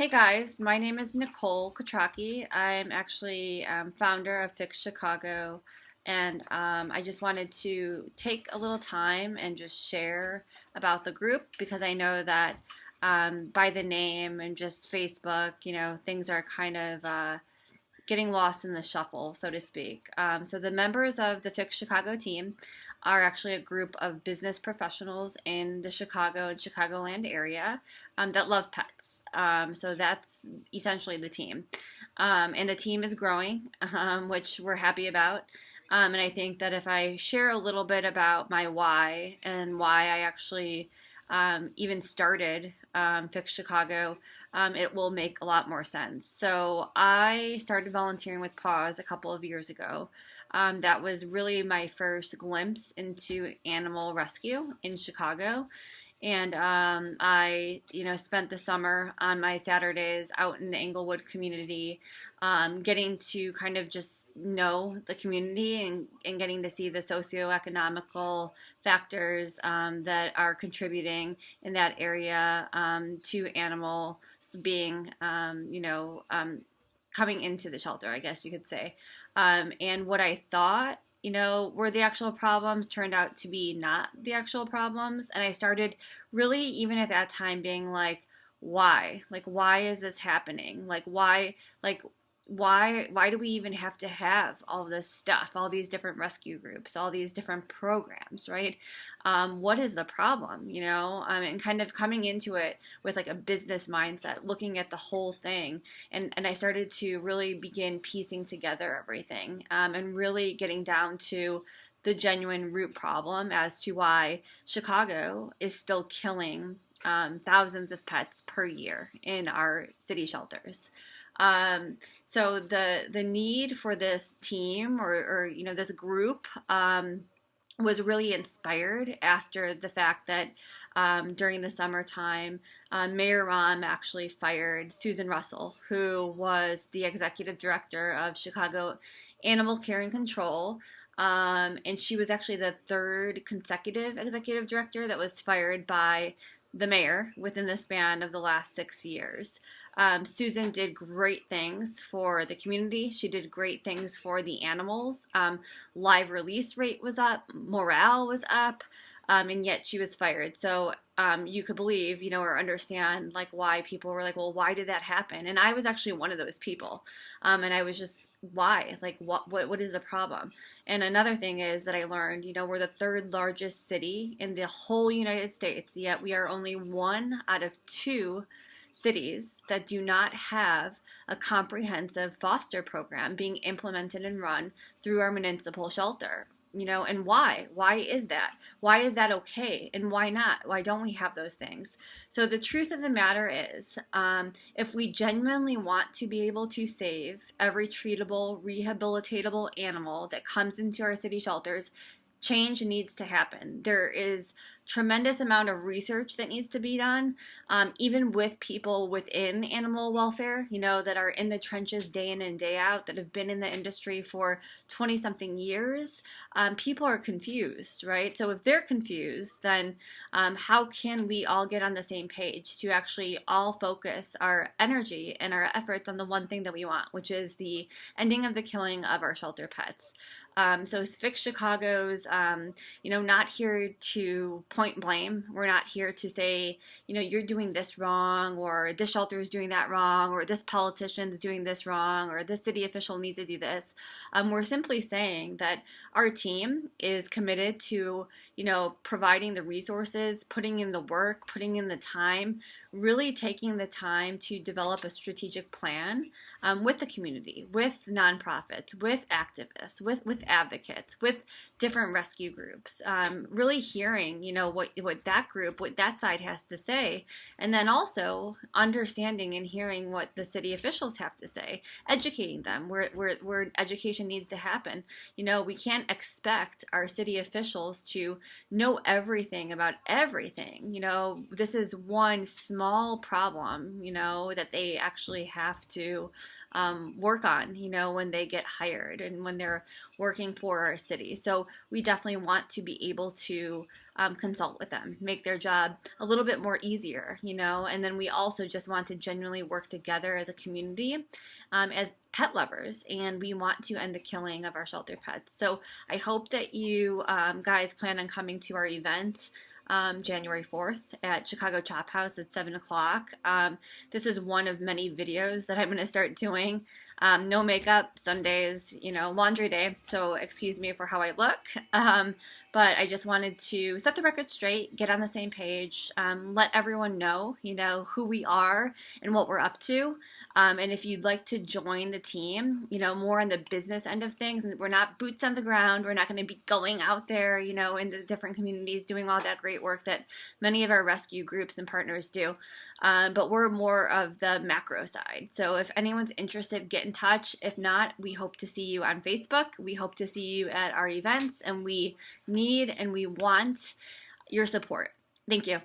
Hey guys, my name is Nicole Katraki. I'm actually founder of Fix Chicago, and I just wanted to take a little time and just share about the group because I know that by the name and just Facebook, things are kind of getting lost in the shuffle, so to speak. So the members of the Fix Chicago team are actually a group of business professionals in the Chicago and Chicagoland area that love pets. So that's essentially the team. And the team is growing, which we're happy about. And I think that if I share a little bit about my why and why I actually even started Fix Chicago, it will make a lot more sense. So I started volunteering with Paws a couple of years ago. That was really my first glimpse into animal rescue in Chicago. And spent the summer on my Saturdays out in the Englewood community, getting to kind of just know the community and getting to see the socioeconomical factors that are contributing in that area to animals being, coming into the shelter, I guess you could say. And what I thought were the actual problems turned out to be not the actual problems. And I started really, even at that time, being like, why? Like, why is this happening? Like, why do we even have to have all this stuff, all these different rescue groups, all these different programs, right? What is the problem, and kind of coming into it with like a business mindset, looking at the whole thing. And I started to really begin piecing together everything and really getting down to the genuine root problem as to why Chicago is still killing thousands of pets per year in our city shelters. So the need for this team or this group was really inspired after the fact that during the summertime, Mayor Rahm actually fired Susan Russell, who was the executive director of Chicago Animal Care and Control. And she was actually the third consecutive executive director that was fired by the mayor within the span of the last 6 years. Susan did great things for the community. She did great things for the animals. Live release rate was up, morale was up, and yet she was fired. So you could believe, or understand like why people were like, well, why did that happen? And I was actually one of those people. And I was just, why? Like, what is the problem? And another thing is that I learned, we're the third largest city in the whole United States, yet we are only one out of two cities that do not have a comprehensive foster program being implemented and run through our municipal shelter. And why is that? Why is that okay, and why not? Why don't we have those things? So the truth of the matter is, if we genuinely want to be able to save every treatable, rehabilitatable animal that comes into our city shelters, change needs to happen. There is tremendous amount of research that needs to be done, even with people within animal welfare, that are in the trenches day in and day out, that have been in the industry for 20 something years. People are confused, right? So if they're confused, then how can we all get on the same page to actually all focus our energy and our efforts on the one thing that we want, which is the ending of the killing of our shelter pets? So Fix Chicago's, not here to point blame. We're not here to say, you're doing this wrong, or this shelter is doing that wrong, or this politician is doing this wrong, or this city official needs to do this. We're simply saying that our team is committed to, providing the resources, putting in the work, putting in the time, really taking the time to develop a strategic plan with the community, with nonprofits, with activists, with advocates, with different rescue groups, really hearing, what that group, what that side has to say, and then also understanding and hearing what the city officials have to say, educating them where education needs to happen. We can't expect our city officials to know everything about everything. This is one small problem, that they actually have to work on, when they get hired and when they're working for our city. So we definitely want to be able to consult with them, make their job a little bit more easier, and then we also just want to genuinely work together as a community, as pet lovers, and we want to end the killing of our shelter pets. So I hope that you guys plan on coming to our event January 4th at Chicago Chop House at 7 o'clock. This is one of many videos that I'm going to start doing. No makeup, Sundays, laundry day, so excuse me for how I look. But I just wanted to set the record straight, get on the same page, let everyone know, who we are and what we're up to. And if you'd like to join the team, more on the business end of things, and we're not boots on the ground, we're not going to be going out there, in the different communities doing all that great work that many of our rescue groups and partners do. But we're more of the macro side. So if anyone's interested, get in touch. If not, we hope to see you on Facebook. We hope to see you at our events, and we need and we want your support. Thank you.